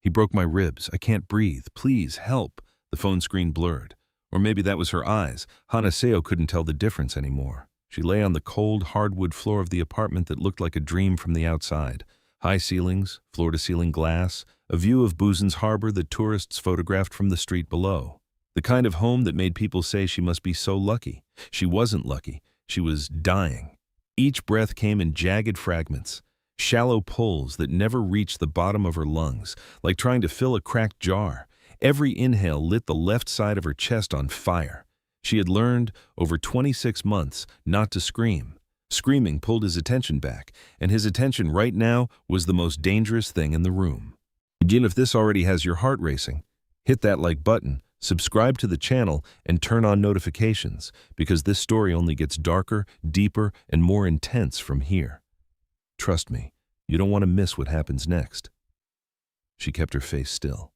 He broke my ribs. I can't breathe. Please, help. The phone screen blurred. Or maybe that was her eyes. Hanaseo couldn't tell the difference anymore. She lay on the cold, hardwood floor of the apartment that looked like a dream from the outside. High ceilings, floor-to-ceiling glass, a view of Busan's harbor that tourists photographed from the street below. The kind of home that made people say she must be so lucky. She wasn't lucky. She was dying. Each breath came in jagged fragments, shallow pulls that never reached the bottom of her lungs, like trying to fill a cracked jar. Every inhale lit the left side of her chest on fire. She had learned, over 26 months, not to scream. Screaming pulled his attention back, and his attention right now was the most dangerous thing in the room. Again, if this already has your heart racing, hit that like button, subscribe to the channel, and turn on notifications, because this story only gets darker, deeper, and more intense from here. Trust me, you don't want to miss what happens next. She kept her face still.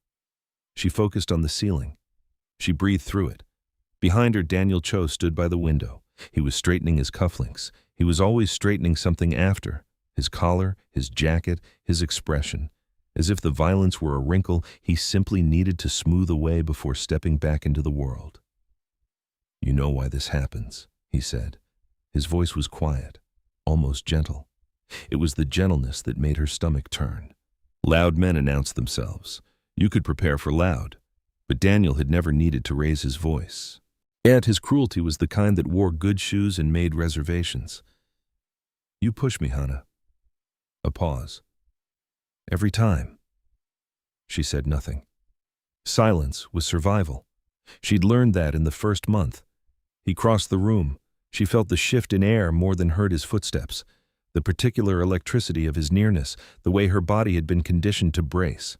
She focused on the ceiling. She breathed through it. Behind her, Daniel Cho stood by the window. He was straightening his cufflinks. He was always straightening something after. His collar, his jacket, his expression. As if the violence were a wrinkle he simply needed to smooth away before stepping back into the world. "You know why this happens," he said. His voice was quiet, almost gentle. It was the gentleness that made her stomach turn. Loud men announced themselves. You could prepare for loud. But Daniel had never needed to raise his voice. Yet his cruelty was the kind that wore good shoes and made reservations. "You push me, Hana." A pause. "Every time." She said nothing. Silence was survival. She'd learned that in the first month. He crossed the room. She felt the shift in air more than heard his footsteps, the particular electricity of his nearness, the way her body had been conditioned to brace.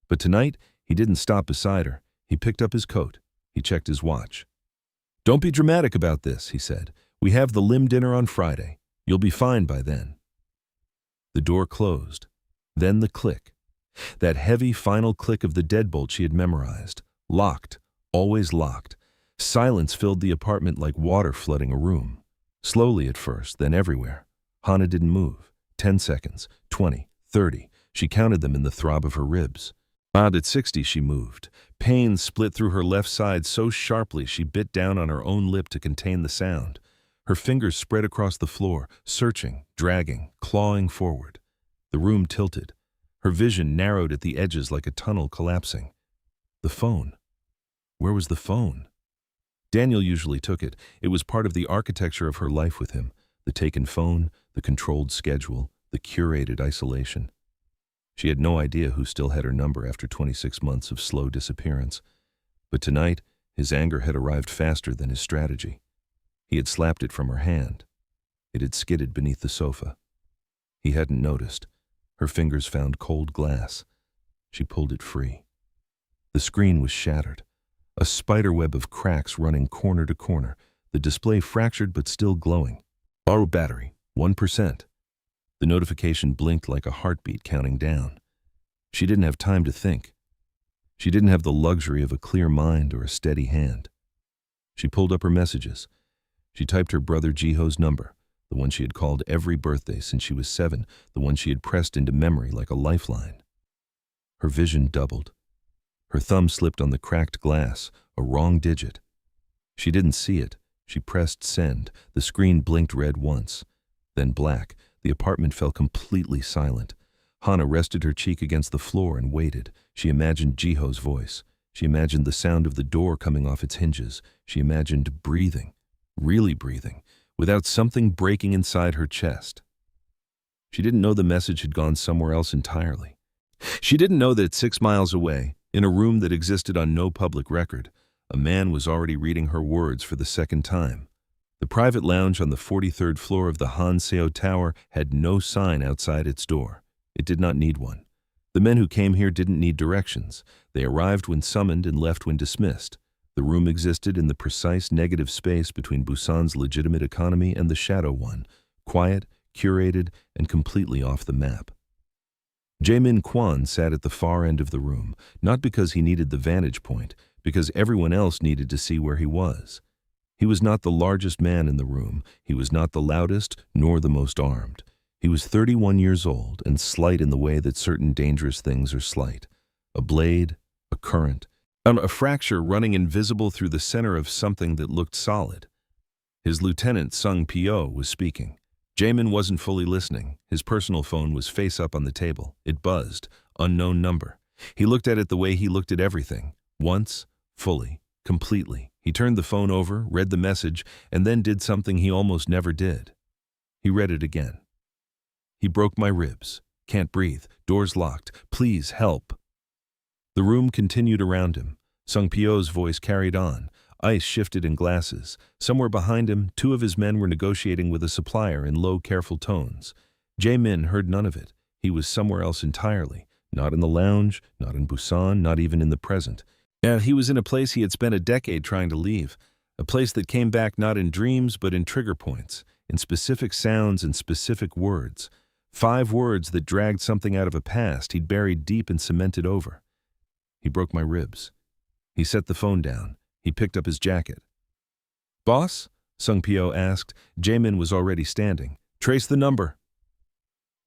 But tonight, he didn't stop beside her. He picked up his coat. He checked his watch. "Don't be dramatic about this," he said. "We have the limb dinner on Friday. You'll be fine by then." The door closed. Then the click. That heavy final click of the deadbolt she had memorized. Locked, always locked. Silence filled the apartment like water flooding a room. Slowly at first, then everywhere. Hana didn't move. 10 seconds, 20, 30. She counted them in the throb of her ribs. At 60 she moved. Pain split through her left side so sharply she bit down on her own lip to contain the sound. Her fingers spread across the floor, searching, dragging, clawing forward. The room tilted. Her vision narrowed at the edges like a tunnel collapsing. The phone. Where was the phone? Daniel usually took it. It was part of the architecture of her life with him. The taken phone, the controlled schedule, the curated isolation. She had no idea who still had her number after 26 months of slow disappearance. But tonight, his anger had arrived faster than his strategy. He had slapped it from her hand. It had skidded beneath the sofa. He hadn't noticed. Her fingers found cold glass. She pulled it free. The screen was shattered. A spiderweb of cracks running corner to corner, the display fractured but still glowing. Borrow battery, 1%. The notification blinked like a heartbeat counting down. She didn't have time to think. She didn't have the luxury of a clear mind or a steady hand. She pulled up her messages. She typed her brother Jiho's number, the one she had called every birthday since she was 7, the one she had pressed into memory like a lifeline. Her vision doubled. Her thumb slipped on the cracked glass, a wrong digit. She didn't see it. She pressed send. The screen blinked red once, then black. The apartment fell completely silent. Hana rested her cheek against the floor and waited. She imagined Jiho's voice. She imagined the sound of the door coming off its hinges. She imagined breathing, really breathing, without something breaking inside her chest. She didn't know the message had gone somewhere else entirely. She didn't know that 6 miles away, in a room that existed on no public record, a man was already reading her words for the second time. The private lounge on the 43rd floor of the Hanseo Tower had no sign outside its door. It did not need one. The men who came here didn't need directions. They arrived when summoned and left when dismissed. The room existed in the precise negative space between Busan's legitimate economy and the shadow one, quiet, curated, and completely off the map. Jaemin Kwan sat at the far end of the room, not because he needed the vantage point, because everyone else needed to see where he was. He was not the largest man in the room. He was not the loudest, nor the most armed. He was 31 years old and slight in the way that certain dangerous things are slight. A blade, a current, and a fracture running invisible through the center of something that looked solid. His lieutenant, Sung Pyo, was speaking. Jamin wasn't fully listening. His personal phone was face up on the table. It buzzed. Unknown number. He looked at it the way he looked at everything. Once, fully, completely. He turned the phone over, read the message, and then did something he almost never did. He read it again. He broke my ribs. Can't breathe. Doors locked. Please help. The room continued around him. Sung Pyo's voice carried on. Ice shifted in glasses. Somewhere behind him, two of his men were negotiating with a supplier in low, careful tones. Jae-min heard none of it. He was somewhere else entirely. Not in the lounge, not in Busan, not even in the present. And he was in a place he had spent a decade trying to leave. A place that came back not in dreams, but in trigger points, in specific sounds and specific words. 5 words that dragged something out of a past he'd buried deep and cemented over. He broke my ribs. He set the phone down. He picked up his jacket. "Boss?" Sung Pyo asked. Jamin was already standing. "Trace the number."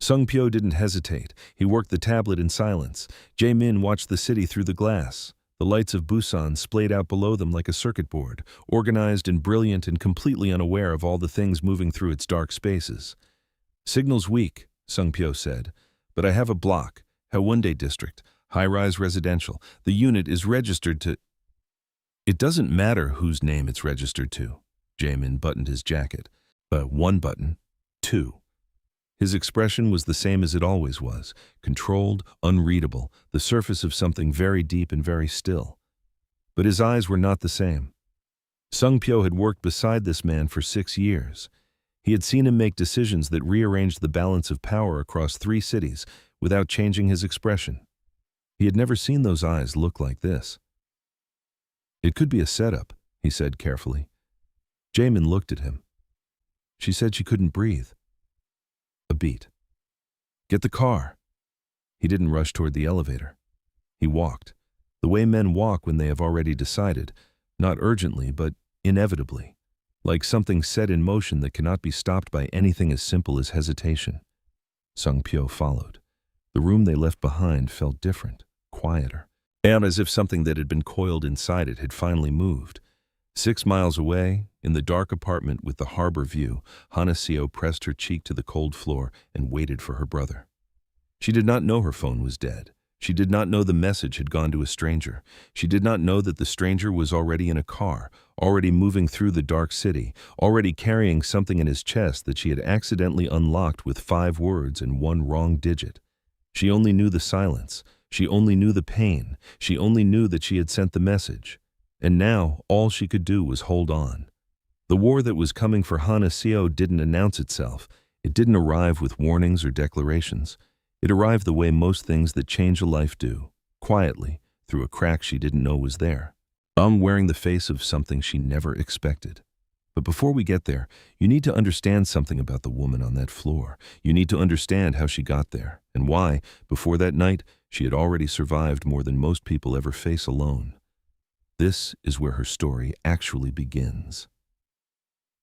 Sung Pyo didn't hesitate. He worked the tablet in silence. Jamin watched the city through the glass. The lights of Busan splayed out below them like a circuit board, organized and brilliant and completely unaware of all the things moving through its dark spaces. "Signal's weak," Sung Pyo said, "but I have a block, Haeundae District, high-rise residential. The unit is registered to—" "It doesn't matter whose name it's registered to." Jamin buttoned his jacket. One button. 2. His expression was the same as it always was, controlled, unreadable, the surface of something very deep and very still. But his eyes were not the same. Sung Pyo had worked beside this man for 6 years. He had seen him make decisions that rearranged the balance of power across 3 cities without changing his expression. He had never seen those eyes look like this. "It could be a setup," he said carefully. Jamin looked at him. "She said she couldn't breathe." A beat. "Get the car." He didn't rush toward the elevator. He walked, the way men walk when they have already decided, not urgently but inevitably, like something set in motion that cannot be stopped by anything as simple as hesitation. Sung Pyo followed. The room they left behind felt different, quieter, and as if something that had been coiled inside it had finally moved. 6 miles away, in the dark apartment with the harbor view, Hana Seo pressed her cheek to the cold floor and waited for her brother. She did not know her phone was dead. She did not know the message had gone to a stranger. She did not know that the stranger was already in a car, already moving through the dark city, already carrying something in his chest that she had accidentally unlocked with 5 words and 1 wrong digit. She only knew the silence. She only knew the pain. She only knew that she had sent the message. And now, all she could do was hold on. The war that was coming for Hana Seo didn't announce itself. It didn't arrive with warnings or declarations. It arrived the way most things that change a life do, quietly, through a crack she didn't know was there. Wearing the face of something she never expected. But before we get there, you need to understand something about the woman on that floor. You need to understand how she got there, and why, before that night, she had already survived more than most people ever face alone. This is where her story actually begins.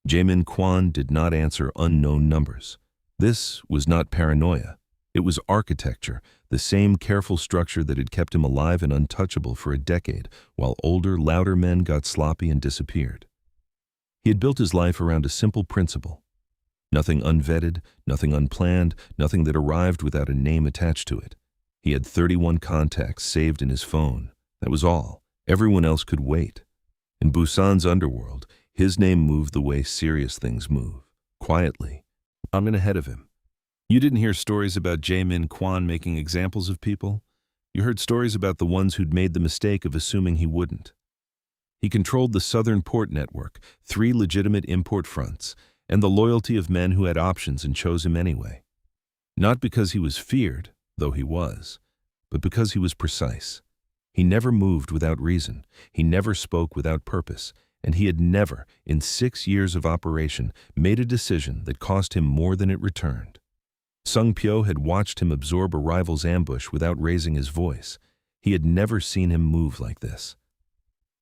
Jamin Kwan did not answer unknown numbers. This was not paranoia. It was architecture, the same careful structure that had kept him alive and untouchable for a decade, while older, louder men got sloppy and disappeared. He had built his life around a simple principle. Nothing unvetted, nothing unplanned, nothing that arrived without a name attached to it. He had 31 contacts saved in his phone. That was all. Everyone else could wait. In Busan's underworld, his name moved the way serious things move, quietly. I'm in ahead of him. You didn't hear stories about Jamin Kwan making examples of people. You heard stories about the ones who'd made the mistake of assuming he wouldn't. He controlled the southern port network, 3 legitimate import fronts, and the loyalty of men who had options and chose him anyway. Not because he was feared, though he was, but because he was precise. He never moved without reason. He never spoke without purpose. And he had never, in 6 years of operation, made a decision that cost him more than it returned. Sung Pyo had watched him absorb a rival's ambush without raising his voice. He had never seen him move like this.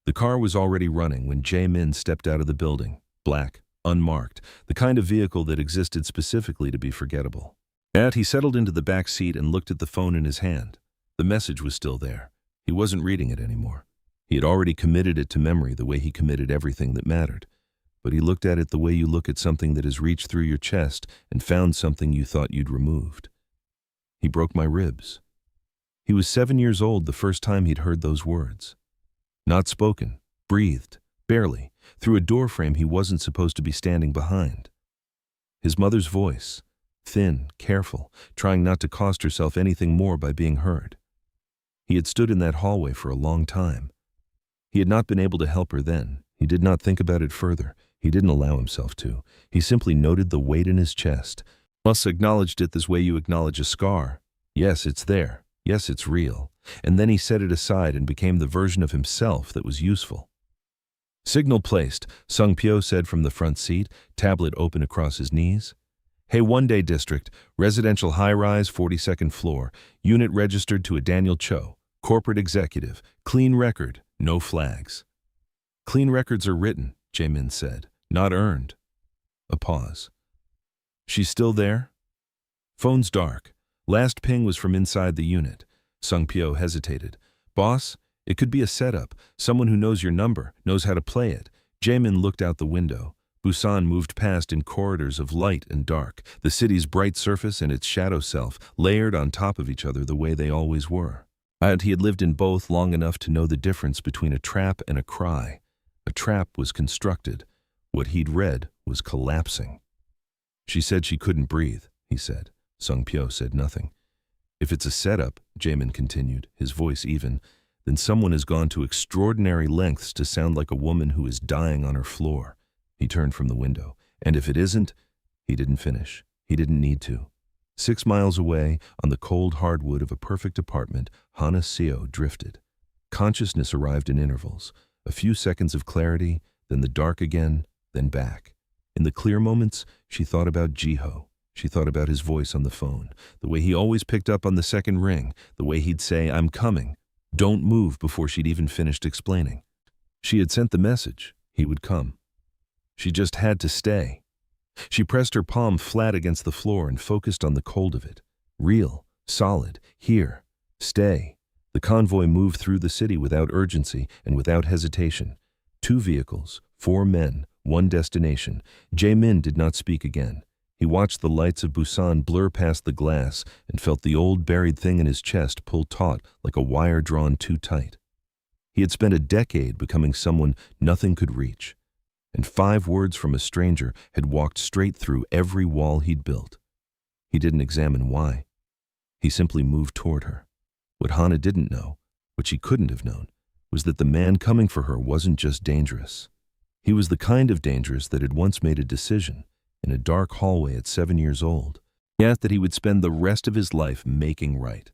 The car was already running when Jae-min stepped out of the building, black, unmarked, the kind of vehicle that existed specifically to be forgettable. He settled into the back seat and looked at the phone in his hand. The message was still there. He wasn't reading it anymore. He had already committed it to memory the way he committed everything that mattered. But he looked at it the way you look at something that has reached through your chest and found something you thought you'd removed. He broke my ribs. He was 7 years old the first time he'd heard those words. Not spoken, breathed, barely, through a doorframe he wasn't supposed to be standing behind. His mother's voice, thin, careful, trying not to cost herself anything more by being heard. He had stood in that hallway for a long time. He had not been able to help her then. He did not think about it further. He didn't allow himself to. He simply noted the weight in his chest. Plus acknowledged it this way you acknowledge a scar. Yes, it's there. Yes, it's real. And then he set it aside and became the version of himself that was useful. Signal placed, Sung Pyo said from the front seat, tablet open across his knees. Hey, one-day district, residential high-rise, 42nd floor, unit registered to a Daniel Cho, corporate executive, clean record, no flags. Clean records are written, Jae-min said, not earned. A pause. She's still there? Phone's dark. Last ping was from inside the unit. Sung Pyo hesitated. Boss, it could be a setup, someone who knows your number, knows how to play it. Jae-min looked out the window. Busan moved past in corridors of light and dark, the city's bright surface and its shadow self layered on top of each other the way they always were. And he had lived in both long enough to know the difference between a trap and a cry. A trap was constructed. What he'd read was collapsing. She said she couldn't breathe, he said. Sung Pyo said nothing. If it's a setup, Jae-min continued, his voice even, then someone has gone to extraordinary lengths to sound like a woman who is dying on her floor. He turned from the window. And if it isn't, he didn't finish. He didn't need to. 6 miles away, on the cold hardwood of a perfect apartment, Hana Seo drifted. Consciousness arrived in intervals. A few seconds of clarity, then the dark again, then back. In the clear moments, she thought about Jiho. She thought about his voice on the phone, the way he always picked up on the second ring, the way he'd say, I'm coming. Don't move before she'd even finished explaining. She had sent the message. He would come. She just had to stay. She pressed her palm flat against the floor and focused on the cold of it. Real, solid, here, stay. The convoy moved through the city without urgency and without hesitation. 2 vehicles, 4 men, 1 destination. Jae-min did not speak again. He watched the lights of Busan blur past the glass and felt the old buried thing in his chest pull taut like a wire drawn too tight. He had spent a decade becoming someone nothing could reach. And 5 words from a stranger had walked straight through every wall he'd built. He didn't examine why. He simply moved toward her. What Hana didn't know, what she couldn't have known, was that the man coming for her wasn't just dangerous. He was the kind of dangerous that had once made a decision, in a dark hallway at 7 years old, yet that he would spend the rest of his life making right.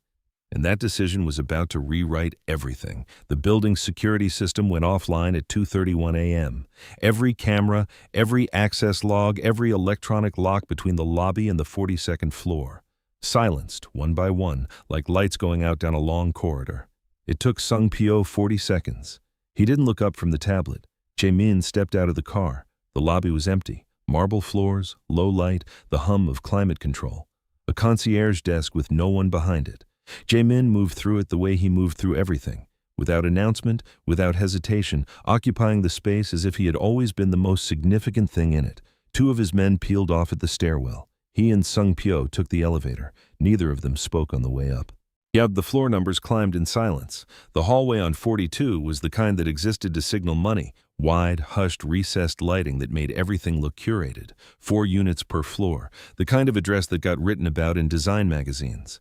And that decision was about to rewrite everything. The building's security system went offline at 2:31 a.m. Every camera, every access log, every electronic lock between the lobby and the 42nd floor. Silenced, one by one, like lights going out down a long corridor. It took Sung Pyo 40 seconds. He didn't look up from the tablet. Jae-min stepped out of the car. The lobby was empty. Marble floors, low light, the hum of climate control. A concierge desk with no one behind it. Jae-min moved through it the way he moved through everything, without announcement, without hesitation, occupying the space as if he had always been the most significant thing in it. 2 of his men peeled off at the stairwell. He and Sung Pyo took the elevator. Neither of them spoke on the way up. Yet the floor numbers climbed in silence. The hallway on 42 was the kind that existed to signal money, wide, hushed, recessed lighting that made everything look curated. 4 units per floor, the kind of address that got written about in design magazines.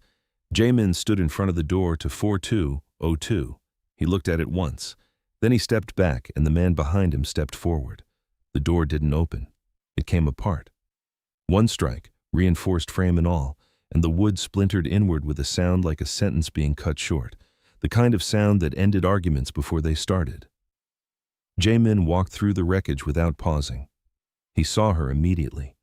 Jae-min stood in front of the door to 4202. He looked at it once. Then he stepped back and the man behind him stepped forward. The door didn't open. It came apart. 1 strike, reinforced frame and all, and the wood splintered inward with a sound like a sentence being cut short, the kind of sound that ended arguments before they started. Jae-min walked through the wreckage without pausing. He saw her immediately.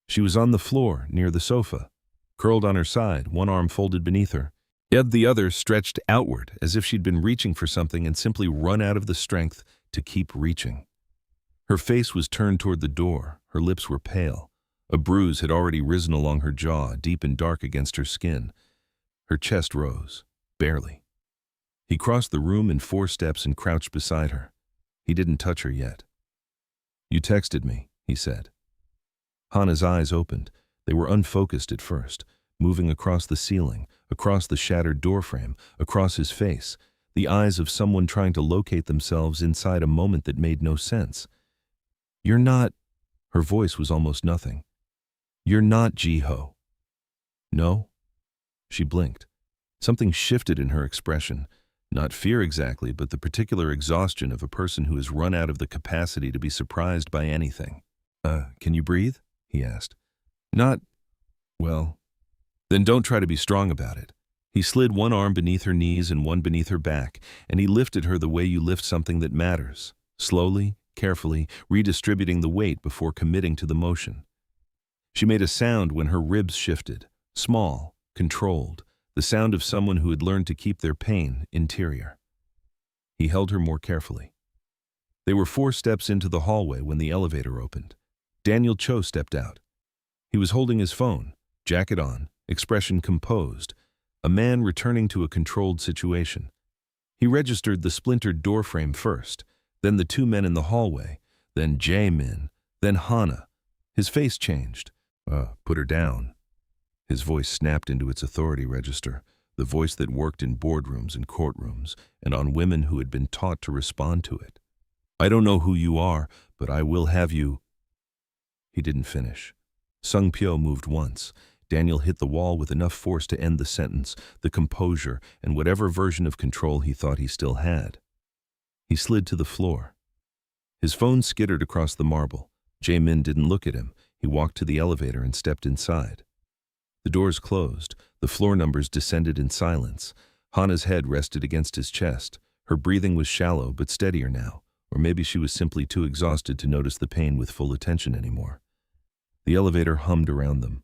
She was on the floor near the sofa, curled on her side, one arm folded beneath her, yet the other stretched outward as if she'd been reaching for something and simply run out of the strength to keep reaching. Her face was turned toward the door, her lips were pale. A bruise had already risen along her jaw, deep and dark against her skin. Her chest rose. Barely. He crossed the room in 4 steps and crouched beside her. He didn't touch her yet. "You texted me," he said. Hana's eyes opened. They were unfocused at first, moving across the ceiling, across the shattered doorframe, across his face, the eyes of someone trying to locate themselves inside a moment that made no sense. "You're not—" Her voice was almost nothing. "You're not Ji-ho." "No?" She blinked. Something shifted in her expression. Not fear exactly, but the particular exhaustion of a person who has run out of the capacity to be surprised by anything. Can you breathe?" he asked. "Not— Well, then don't try to be strong about it." He slid one arm beneath her knees and one beneath her back, and he lifted her the way you lift something that matters, slowly, carefully, redistributing the weight before committing to the motion. She made a sound when her ribs shifted, small, controlled, the sound of someone who had learned to keep their pain interior. He held her more carefully. They were 4 steps into the hallway when the elevator opened. Daniel Cho stepped out. He was holding his phone, jacket on, expression composed, a man returning to a controlled situation. He registered the splintered doorframe first, then the 2 men in the hallway, then Jae-min, then Hana. His face changed. Put her down." His voice snapped into its authority register, the voice that worked in boardrooms and courtrooms, and on women who had been taught to respond to it. "I don't know who you are, but I will have you—" He didn't finish. Sung Pyo moved once. Daniel hit the wall with enough force to end the sentence, the composure, and whatever version of control he thought he still had. He slid to the floor. His phone skittered across the marble. Jae-min didn't look at him. He walked to the elevator and stepped inside. The doors closed. The floor numbers descended in silence. Hana's head rested against his chest. Her breathing was shallow but steadier now, or maybe she was simply too exhausted to notice the pain with full attention anymore. The elevator hummed around them.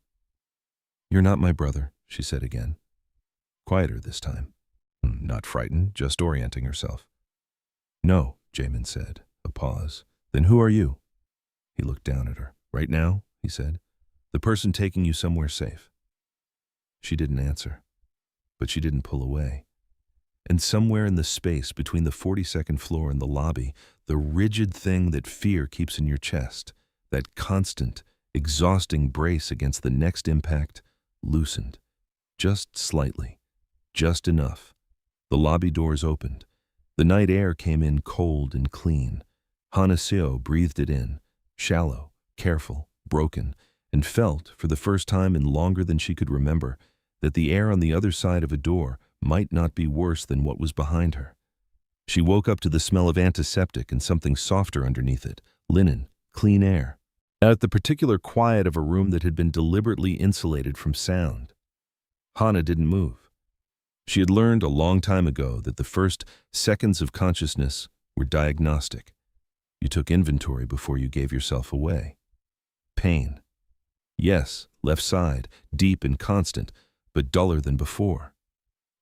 "You're not my brother," she said again. Quieter this time. Not frightened, just orienting herself. "No," Jamin said. A pause. "Then who are you?" He looked down at her. "Right now," he said, "the person taking you somewhere safe." She didn't answer, but she didn't pull away. And somewhere in the space between the 42nd floor and the lobby, the rigid thing that fear keeps in your chest, that constant, exhausting brace against the next impact, loosened. Just slightly. Just enough. The lobby doors opened. The night air came in cold and clean. Hana Seo breathed it in, shallow, careful, broken, and felt, for the first time in longer than she could remember, that the air on the other side of a door might not be worse than what was behind her. She woke up to the smell of antiseptic and something softer underneath it, linen, clean air. At the particular quiet of a room that had been deliberately insulated from sound. Hana didn't move. She had learned a long time ago that the first seconds of consciousness were diagnostic. You took inventory before you gave yourself away. Pain. Yes, left side, deep and constant, but duller than before.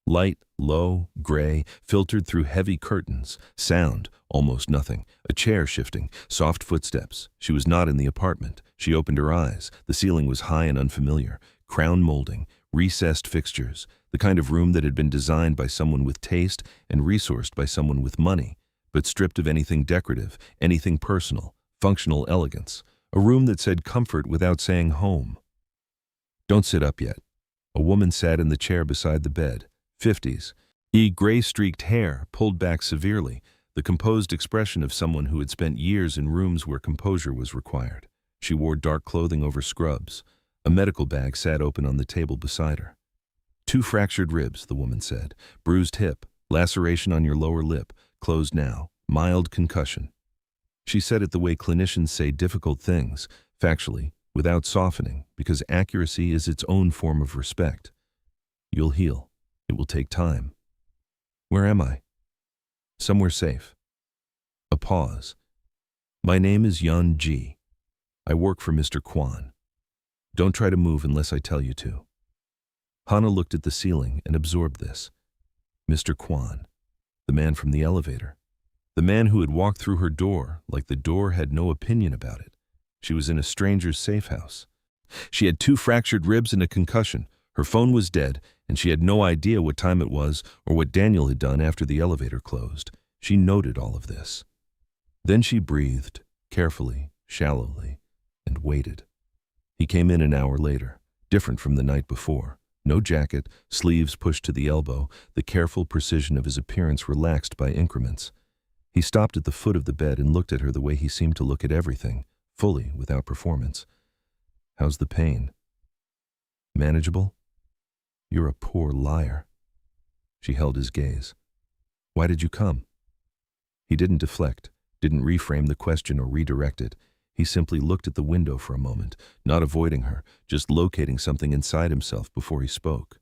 Light, low, gray, filtered through heavy curtains. Sound, almost nothing. A chair shifting, soft footsteps. She was not in the apartment. She opened her eyes. The ceiling was high and unfamiliar. Crown molding, recessed fixtures, the kind of room that had been designed by someone with taste and resourced by someone with money, but stripped of anything decorative, anything personal, functional elegance. A room that said comfort without saying home. "Don't sit up yet." A woman sat in the chair beside the bed. 50s. Gray-streaked hair pulled back severely, the composed expression of someone who had spent years in rooms where composure was required. She wore dark clothing over scrubs. A medical bag sat open on the table beside her. "2 fractured ribs," the woman said. "Bruised hip, laceration on your lower lip, closed now, mild concussion." She said it the way clinicians say difficult things, factually, without softening, because accuracy is its own form of respect. "You'll heal. It will take time." "Where am I?" "Somewhere safe." A pause. "My name is Yun Ji. I work for Mr. Kwan. Don't try to move unless I tell you to." Hana looked at the ceiling and absorbed this. Mr. Kwan, the man from the elevator. The man who had walked through her door like the door had no opinion about it. She was in a stranger's safe house. She had 2 fractured ribs and a concussion. Her phone was dead, and she had no idea what time it was or what Daniel had done after the elevator closed. She noted all of this. Then she breathed, carefully, shallowly, and waited. He came in an hour later, different from the night before. No jacket, sleeves pushed to the elbow, the careful precision of his appearance relaxed by increments. He stopped at the foot of the bed and looked at her the way he seemed to look at everything, fully, without performance. "How's the pain?" "Manageable?" "You're a poor liar." She held his gaze. "Why did you come?" He didn't deflect, didn't reframe the question or redirect it. He simply looked at the window for a moment, not avoiding her, just locating something inside himself before he spoke.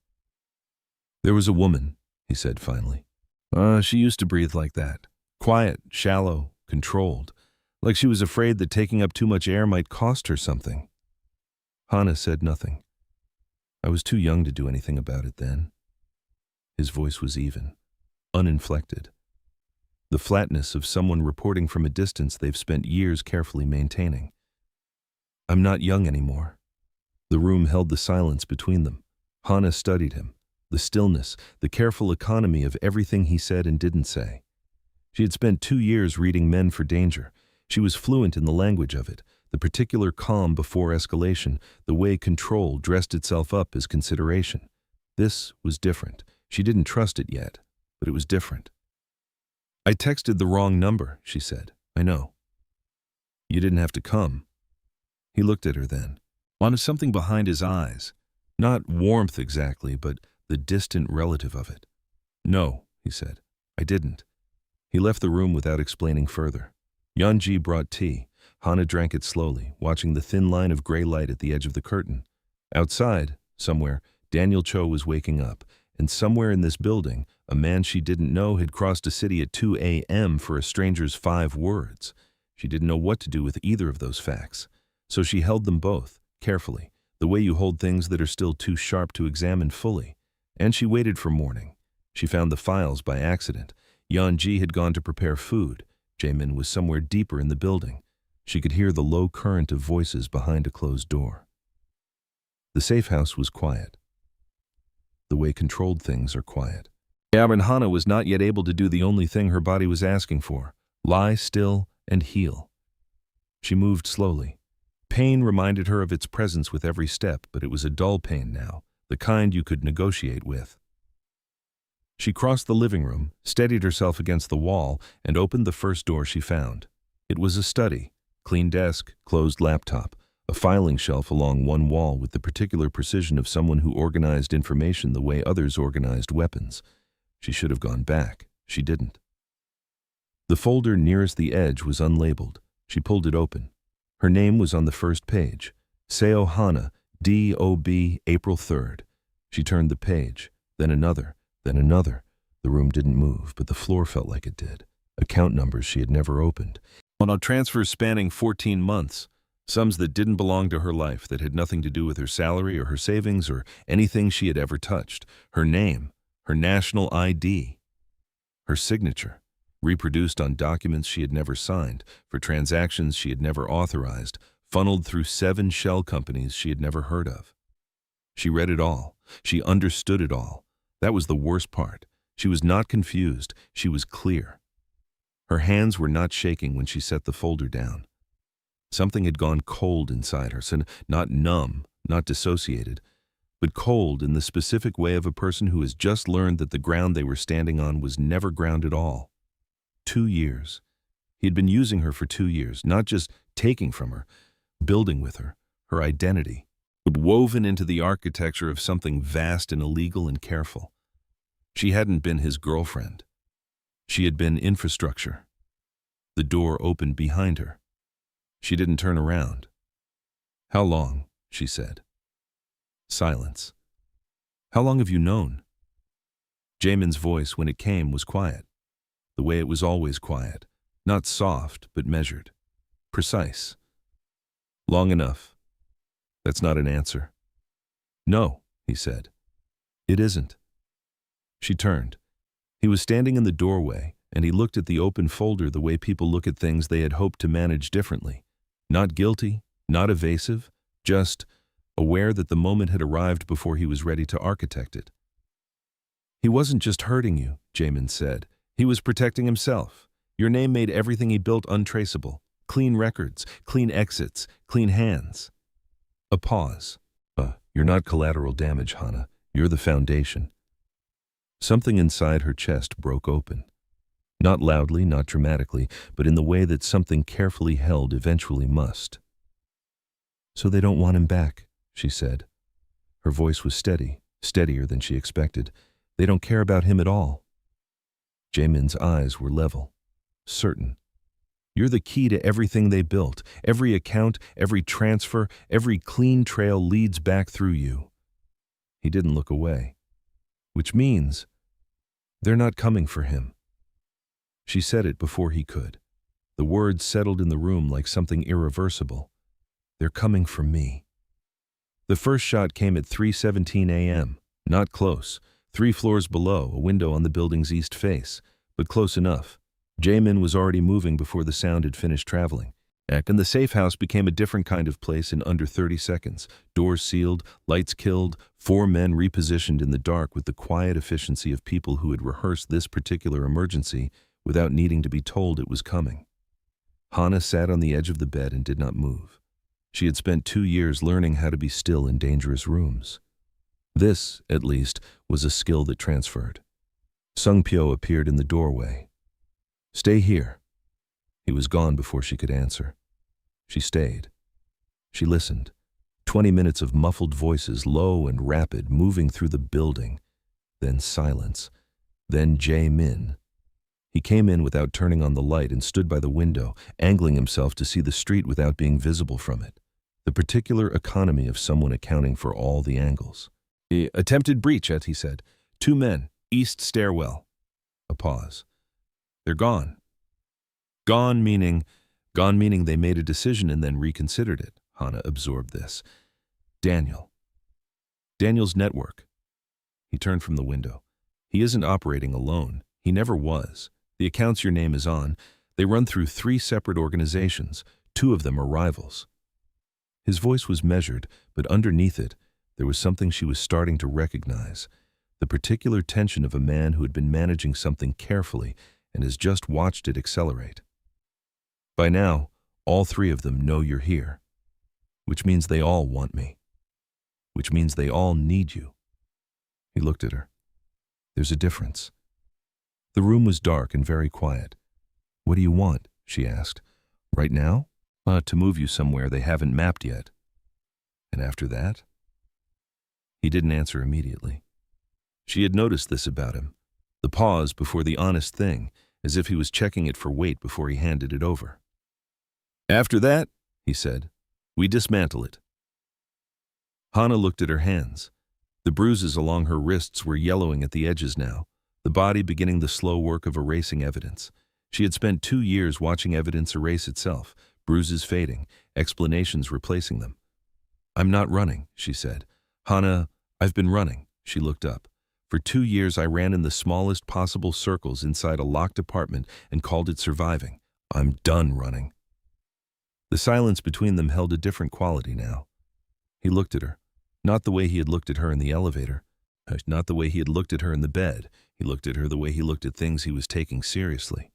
"There was a woman," he said finally. She used to breathe like that. Quiet, shallow, controlled. Like she was afraid that taking up too much air might cost her something." Hannah said nothing. "I was too young to do anything about it then." His voice was even, uninflected. The flatness of someone reporting from a distance they've spent years carefully maintaining. "I'm not young anymore." The room held the silence between them. Hannah studied him, the stillness, the careful economy of everything he said and didn't say. She had spent 2 years reading Men for Danger. She was fluent in the language of it, the particular calm before escalation, the way control dressed itself up as consideration. This was different. She didn't trust it yet, but it was different. "I texted the wrong number," she said. "I know." "You didn't have to come." He looked at her then, wanted something behind his eyes. Not warmth exactly, but the distant relative of it. "No," he said. "I didn't." He left the room without explaining further. Yanji brought tea. Hannah drank it slowly, watching the thin line of gray light at the edge of the curtain. Outside, somewhere, Daniel Cho was waking up, and somewhere in this building, a man she didn't know had crossed a city at 2 a.m. for a stranger's 5 words. She didn't know what to do with either of those facts, so she held them both, carefully, the way you hold things that are still too sharp to examine fully. And she waited for morning. She found the files by accident. Yanji had gone to prepare food. Jaemin was somewhere deeper in the building. She could hear the low current of voices behind a closed door. The safe house was quiet. The way controlled things are quiet. And Hannah was not yet able to do the only thing her body was asking for: lie still and heal. She moved slowly. Pain reminded her of its presence with every step, but it was a dull pain now, the kind you could negotiate with. She crossed the living room, steadied herself against the wall, and opened the first door she found. It was a study. Clean desk, closed laptop, a filing shelf along one wall with the particular precision of someone who organized information the way others organized weapons. She should have gone back. She didn't. The folder nearest the edge was unlabeled. She pulled it open. Her name was on the first page. Seo Hana, D.O.B., April 3rd. She turned the page, then another, then another. The room didn't move, but the floor felt like it did. Account numbers she had never opened. On transfers spanning 14 months. Sums that didn't belong to her life, that had nothing to do with her salary or her savings or anything she had ever touched. Her name, her national ID, her signature, reproduced on documents she had never signed, for transactions she had never authorized, funneled through 7 shell companies she had never heard of. She read it all. She understood it all. That was the worst part. She was not confused. She was clear. Her hands were not shaking when she set the folder down. Something had gone cold inside her, so not numb, not dissociated, but cold in the specific way of a person who has just learned that the ground they were standing on was never ground at all. 2 years. He had been using her for 2 years, not just taking from her, building with her, her identity, but woven into the architecture of something vast and illegal and careful. She hadn't been his girlfriend. She had been infrastructure. The door opened behind her. She didn't turn around. "How long?" she said. Silence. "How long have you known?" Jaemin's voice, when it came, was quiet. The way it was always quiet. Not soft, but measured. Precise. "Long enough." "That's not an answer." "No," he said. "It isn't." She turned. He was standing in the doorway, and he looked at the open folder the way people look at things they had hoped to manage differently. Not guilty, not evasive, just aware that the moment had arrived before he was ready to architect it. He wasn't just hurting you, Jamin said. He was protecting himself. Your name made everything he built untraceable. Clean records, clean exits, clean hands. A pause. You're not collateral damage, Hannah. You're the foundation. Something inside her chest broke open. Not loudly, not dramatically, but in the way that something carefully held eventually must. So they don't want him back, she said. Her voice was steady, steadier than she expected. They don't care about him at all. Jamin's eyes were level, certain. You're the key to everything they built. Every account, every transfer, every clean trail leads back through you. He didn't look away. Which means they're not coming for him. She said it before he could. The words settled in the room like something irreversible. They're coming for me. The first shot came at 3:17 a.m. Not close. 3 floors below, a window on the building's east face, but close enough. Jamin was already moving before the sound had finished traveling. And the safe house became a different kind of place in under 30 seconds. Doors sealed, lights killed, 4 men repositioned in the dark with the quiet efficiency of people who had rehearsed this particular emergency without needing to be told it was coming. Hannah sat on the edge of the bed and did not move. She had spent 2 years learning how to be still in dangerous rooms. This, at least, was a skill that transferred. Sung Pyo appeared in the doorway. Stay here. He was gone before she could answer. She stayed. She listened. 20 minutes of muffled voices, low and rapid, moving through the building. Then silence. Then Jamin. He came in without turning on the light and stood by the window, angling himself to see the street without being visible from it. The particular economy of someone accounting for all the angles. Attempted breach, he said. 2 men, east stairwell. A pause. They're gone. Gone meaning they made a decision and then reconsidered it. Hannah absorbed this. Daniel's network. He turned from the window. He isn't operating alone. He never was. The accounts your name is on, they run through 3 separate organizations. 2 of them are rivals. His voice was measured, but underneath it, there was something she was starting to recognize. The particular tension of a man who had been managing something carefully and has just watched it accelerate. By now, all 3 of them know you're here, which means they all want me, which means they all need you. He looked at her. There's a difference. The room was dark and very quiet. What do you want? She asked. Right now? To move you somewhere they haven't mapped yet. And after that? He didn't answer immediately. She had noticed this about him, the pause before the honest thing, as if he was checking it for weight before he handed it over. After that, he said, we dismantle it. Hannah looked at her hands. The bruises along her wrists were yellowing at the edges now, the body beginning the slow work of erasing evidence. She had spent 2 years watching evidence erase itself, bruises fading, explanations replacing them. I'm not running, she said. Hannah, I've been running. She looked up. For 2 years I ran in the smallest possible circles inside a locked apartment and called it surviving. I'm done running. The silence between them held a different quality now. He looked at her, not the way he had looked at her in the elevator, not the way he had looked at her in the bed. He looked at her the way he looked at things he was taking seriously.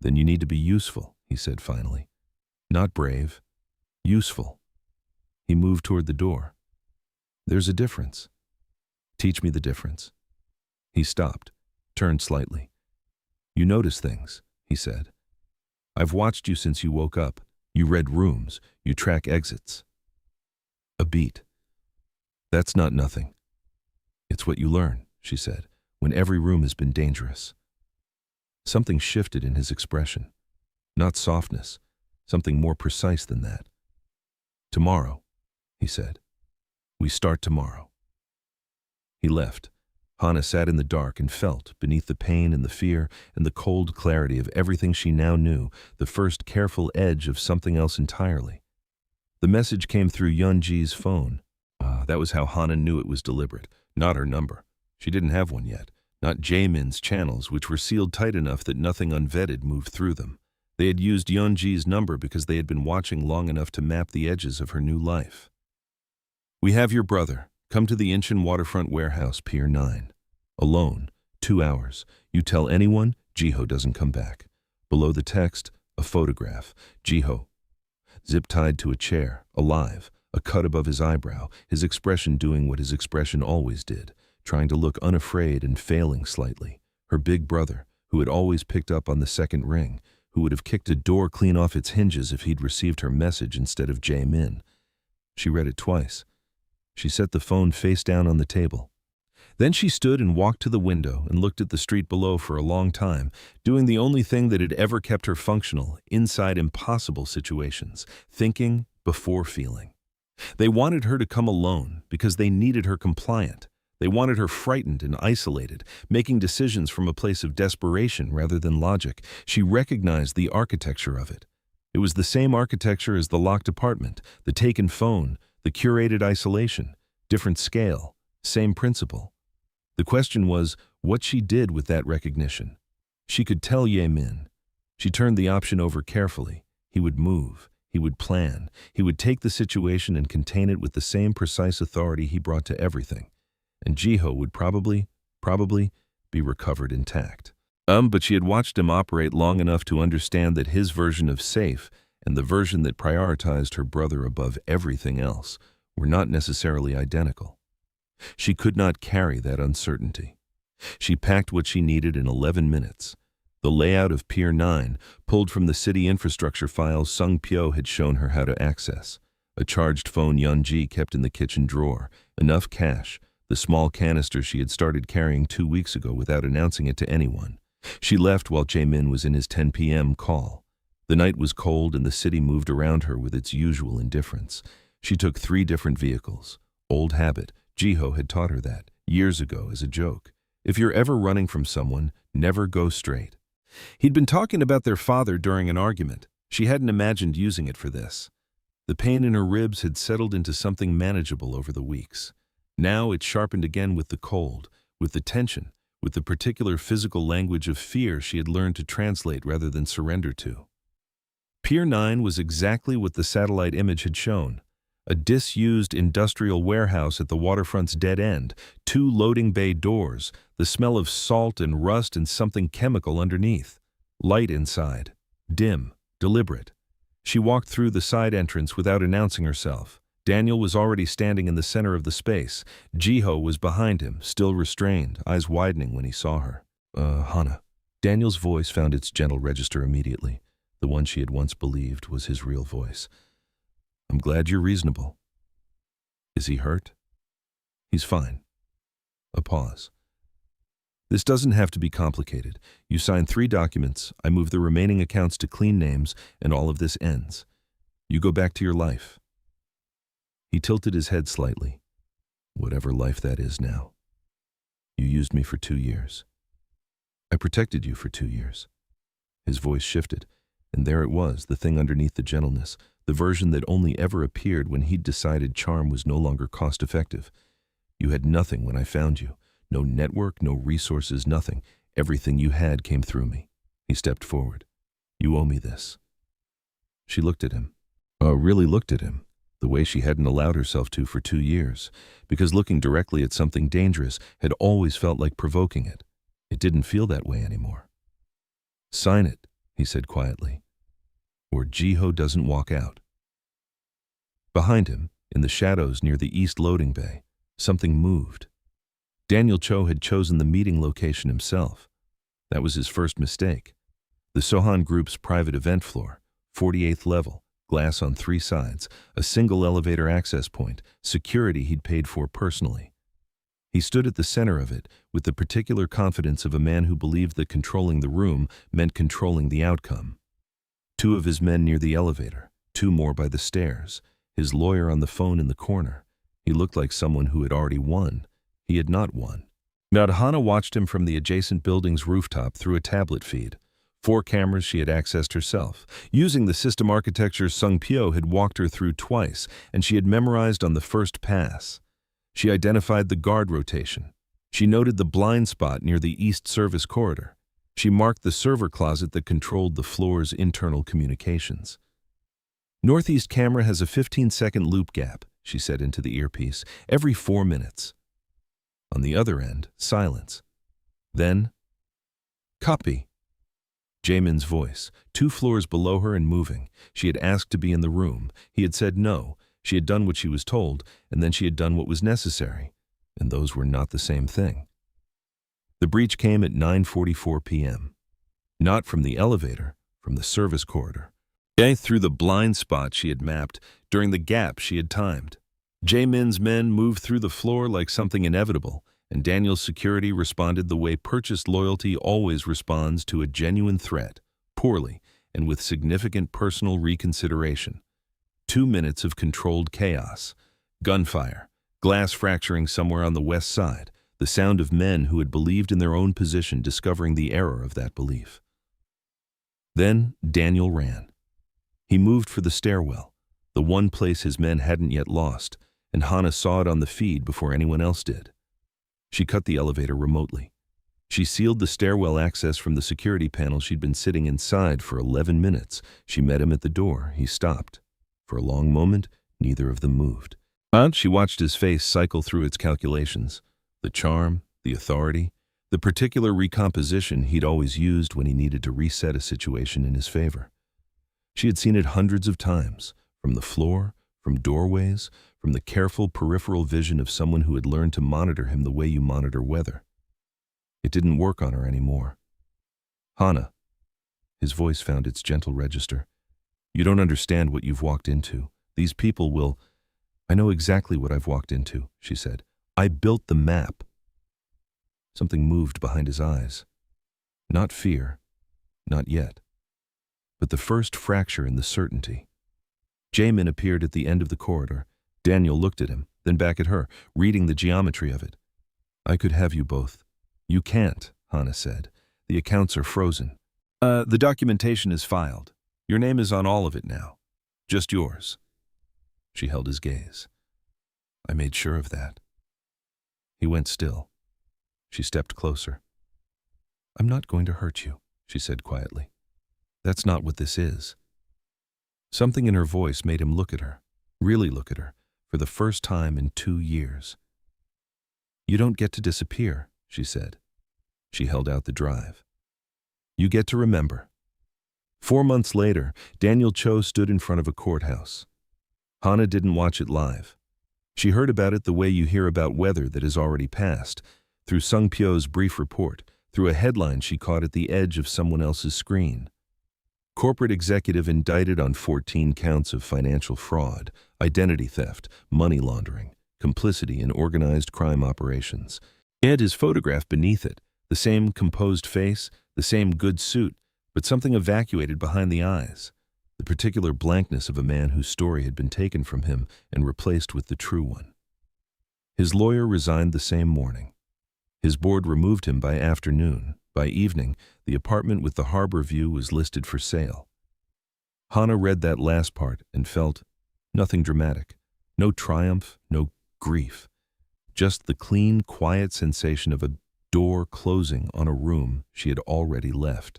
Then you need to be useful, he said finally. Not brave, useful. He moved toward the door. There's a difference. Teach me the difference. He stopped, turned slightly. You notice things, he said. I've watched you since you woke up. You read rooms. You track exits. A beat. That's not nothing. It's what you learn, she said, when every room has been dangerous. Something shifted in his expression. Not softness, something more precise than that. Tomorrow, he said. We start tomorrow. He left. Hannah sat in the dark and felt, beneath the pain and the fear and the cold clarity of everything she now knew, the first careful edge of something else entirely. The message came through Yunji's phone. That was how Hannah knew it was deliberate, not her number. She didn't have one yet, not Jamin's channels, which were sealed tight enough that nothing unvetted moved through them. They had used Yunji's number because they had been watching long enough to map the edges of her new life. We have your brother. Come to the Incheon Waterfront Warehouse, Pier 9. Alone. 2 hours. You tell anyone, Jiho doesn't come back. Below the text, a photograph. Jiho, zip-tied to a chair, alive, a cut above his eyebrow, his expression doing what his expression always did, trying to look unafraid and failing slightly. Her big brother, who had always picked up on the second ring, who would have kicked a door clean off its hinges if he'd received her message instead of Jae-min. She read it twice. She set the phone face down on the table. Then she stood and walked to the window and looked at the street below for a long time, doing the only thing that had ever kept her functional inside impossible situations, thinking before feeling. They wanted her to come alone because they needed her compliant. They wanted her frightened and isolated, making decisions from a place of desperation rather than logic. She recognized the architecture of it. It was the same architecture as the locked apartment, the taken phone, the curated isolation, different scale, same principle. The question was what she did with that recognition. She could tell Jae-min. She turned the option over carefully. He would move. He would plan. He would take the situation and contain it with the same precise authority he brought to everything. And Jiho would probably be recovered intact. But she had watched him operate long enough to understand that his version of safe and the version that prioritized her brother above everything else were not necessarily identical. She could not carry that uncertainty. She packed what she needed in 11 minutes. The layout of Pier 9, pulled from the city infrastructure files Sung Pyo had shown her how to access. A charged phone Yeonji kept in the kitchen drawer, enough cash, the small canister she had started carrying 2 weeks ago without announcing it to anyone. She left while Jae-min was in his 10 p.m. call. The night was cold and the city moved around her with its usual indifference. She took 3 different vehicles. Old habit. Jiho had taught her that, years ago, as a joke. If you're ever running from someone, never go straight. He'd been talking about their father during an argument. She hadn't imagined using it for this. The pain in her ribs had settled into something manageable over the weeks. Now it sharpened again with the cold, with the tension, with the particular physical language of fear she had learned to translate rather than surrender to. Pier 9 was exactly what the satellite image had shown. A disused industrial warehouse at the waterfront's dead end, 2 loading bay doors, the smell of salt and rust and something chemical underneath. Light inside. Dim. Deliberate. She walked through the side entrance without announcing herself. Daniel was already standing in the center of the space. Jiho was behind him, still restrained, eyes widening when he saw her. Hana. Daniel's voice found its gentle register immediately. The one she had once believed was his real voice. I'm glad you're reasonable. Is he hurt? He's fine. A pause. This doesn't have to be complicated. You sign 3 documents, I move the remaining accounts to clean names, and all of this ends. You go back to your life. He tilted his head slightly. Whatever life that is now. You used me for 2 years. I protected you for 2 years. His voice shifted, and there it was, the thing underneath the gentleness, the version that only ever appeared when he'd decided charm was no longer cost-effective. You had nothing when I found you. No network, no resources, nothing. Everything you had came through me. He stepped forward. You owe me this. She looked at him. Really looked at him, the way she hadn't allowed herself to for 2 years, because looking directly at something dangerous had always felt like provoking it. It didn't feel that way anymore. Sign it, he said quietly, or Jiho doesn't walk out. Behind him, in the shadows near the east loading bay, something moved. Daniel Cho had chosen the meeting location himself. That was his first mistake. The Sohan Group's private event floor, 48th level, glass on 3 sides, a single elevator access point, security he'd paid for personally. He stood at the center of it with the particular confidence of a man who believed that controlling the room meant controlling the outcome. 2 of his men near the elevator, 2 more by the stairs, his lawyer on the phone in the corner. He looked like someone who had already won. He had not won. Hana watched him from the adjacent building's rooftop through a tablet feed. 4 cameras she had accessed herself. Using the system architecture Sung Pyo had walked her through twice, and she had memorized on the first pass. She identified the guard rotation. She noted the blind spot near the east service corridor. She marked the server closet that controlled the floor's internal communications. Northeast camera has a 15-second loop gap, she said into the earpiece. Every 4 minutes. On the other end, silence. Then, copy. Jamin's voice, 2 floors below her and moving. She had asked to be in the room. He had said no. She had done what she was told, and then she had done what was necessary. And those were not the same thing. The breach came at 9:44 p.m. Not from the elevator, from the service corridor. Through the blind spot she had mapped, during the gap she had timed. Jamin's men moved through the floor like something inevitable, and Daniel's security responded the way purchased loyalty always responds to a genuine threat, poorly and with significant personal reconsideration. 2 minutes of controlled chaos. Gunfire, glass fracturing somewhere on the west side, the sound of men who had believed in their own position discovering the error of that belief. Then Daniel ran. He moved for the stairwell, the one place his men hadn't yet lost, and Hannah saw it on the feed before anyone else did. She cut the elevator remotely. She sealed the stairwell access from the security panel she'd been sitting inside for 11 minutes. She met him at the door. He stopped. For a long moment, neither of them moved. She watched his face cycle through its calculations. The charm, the authority, the particular recomposition he'd always used when he needed to reset a situation in his favor. She had seen it hundreds of times, from the floor, from doorways, from the careful peripheral vision of someone who had learned to monitor him the way you monitor weather. It didn't work on her anymore. Hannah, his voice found its gentle register. You don't understand what you've walked into. These people will... I know exactly what I've walked into, she said. I built the map. Something moved behind his eyes. Not fear, not yet, but the first fracture in the certainty. Jamin appeared at the end of the corridor. Daniel looked at him, then back at her, reading the geometry of it. I could have you both. You can't, Hannah said. The accounts are frozen. The documentation is filed. Your name is on all of it now. Just yours. She held his gaze. I made sure of that. He went still. She stepped closer. I'm not going to hurt you, she said quietly. That's not what this is. Something in her voice made him look at her, really look at her, for the first time in 2 years. You don't get to disappear, she said. She held out the drive. You get to remember. 4 months later, Daniel Cho stood in front of a courthouse. Hannah didn't watch it live. She heard about it the way you hear about weather that has already passed, through Sung Pyo's brief report, through a headline she caught at the edge of someone else's screen. Corporate executive indicted on 14 counts of financial fraud, identity theft, money laundering, complicity in organized crime operations. He had his photograph beneath it, the same composed face, the same good suit, but something evacuated behind the eyes, the particular blankness of a man whose story had been taken from him and replaced with the true one. His lawyer resigned the same morning. His board removed him by afternoon. By evening, the apartment with the harbor view was listed for sale. Hannah read that last part and felt nothing dramatic, no triumph, no grief, just the clean, quiet sensation of a door closing on a room she had already left.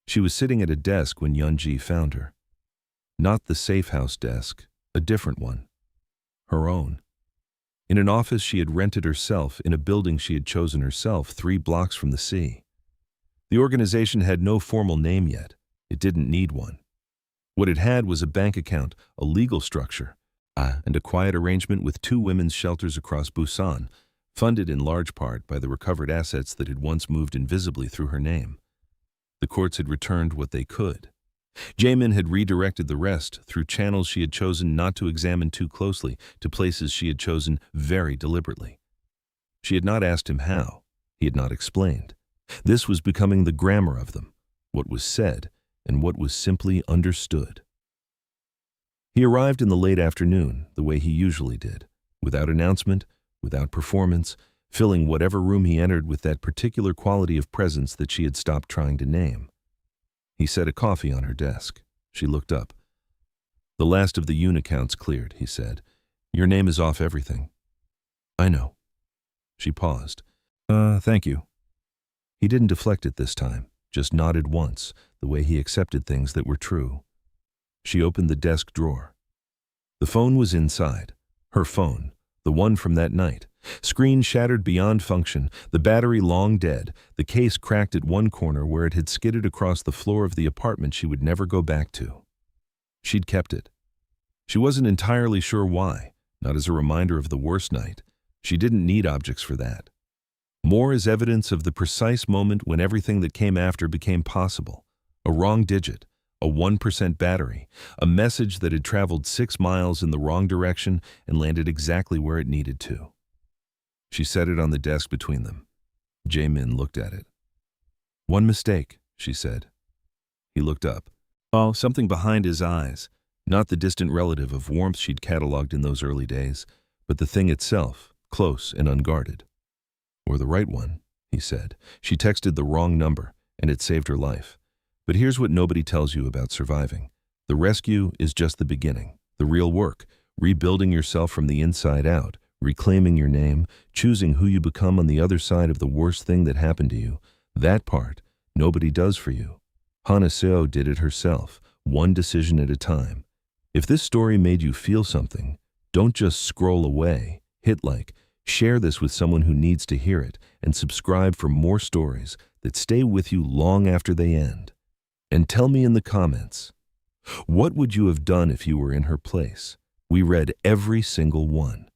She was sitting at a desk when Yunji found her. Not the safe house desk, a different one. Her own. In an office she had rented herself in a building she had chosen herself 3 blocks from the sea. The organization had no formal name yet. It didn't need one. What it had was a bank account, a legal structure, and a quiet arrangement with 2 women's shelters across Busan, funded in large part by the recovered assets that had once moved invisibly through her name. The courts had returned what they could. Jamin had redirected the rest through channels she had chosen not to examine too closely, to places she had chosen very deliberately. She had not asked him how. He had not explained. This was becoming the grammar of them, what was said and what was simply understood. He arrived in the late afternoon, the way he usually did, without announcement, without performance, filling whatever room he entered with that particular quality of presence that she had stopped trying to name. He set a coffee on her desk. She looked up. The last of the Yoon accounts cleared, he said. Your name is off everything. I know. She paused. Thank you. He didn't deflect it this time, just nodded once, the way he accepted things that were true. She opened the desk drawer. The phone was inside. Her phone, the one from that night. Screen shattered beyond function, the battery long dead, the case cracked at one corner where it had skidded across the floor of the apartment she would never go back to. She'd kept it. She wasn't entirely sure why, not as a reminder of the worst night. She didn't need objects for that. More as evidence of the precise moment when everything that came after became possible. A wrong digit, a 1% battery, a message that had traveled 6 miles in the wrong direction and landed exactly where it needed to. She set it on the desk between them. Jae-min looked at it. "One mistake," she said. He looked up. Oh, something behind his eyes. Not the distant relative of warmth she'd catalogued in those early days, but the thing itself, close and unguarded. "Or the right one," he said. "She texted the wrong number, and it saved her life. But here's what nobody tells you about surviving. The rescue is just the beginning. The real work, rebuilding yourself from the inside out, reclaiming your name, choosing who you become on the other side of the worst thing that happened to you. That part, nobody does for you. Hana Seo did it herself, one decision at a time. If this story made you feel something, don't just scroll away. Hit like, share this with someone who needs to hear it, and subscribe for more stories that stay with you long after they end. And tell me in the comments, what would you have done if you were in her place? We read every single one.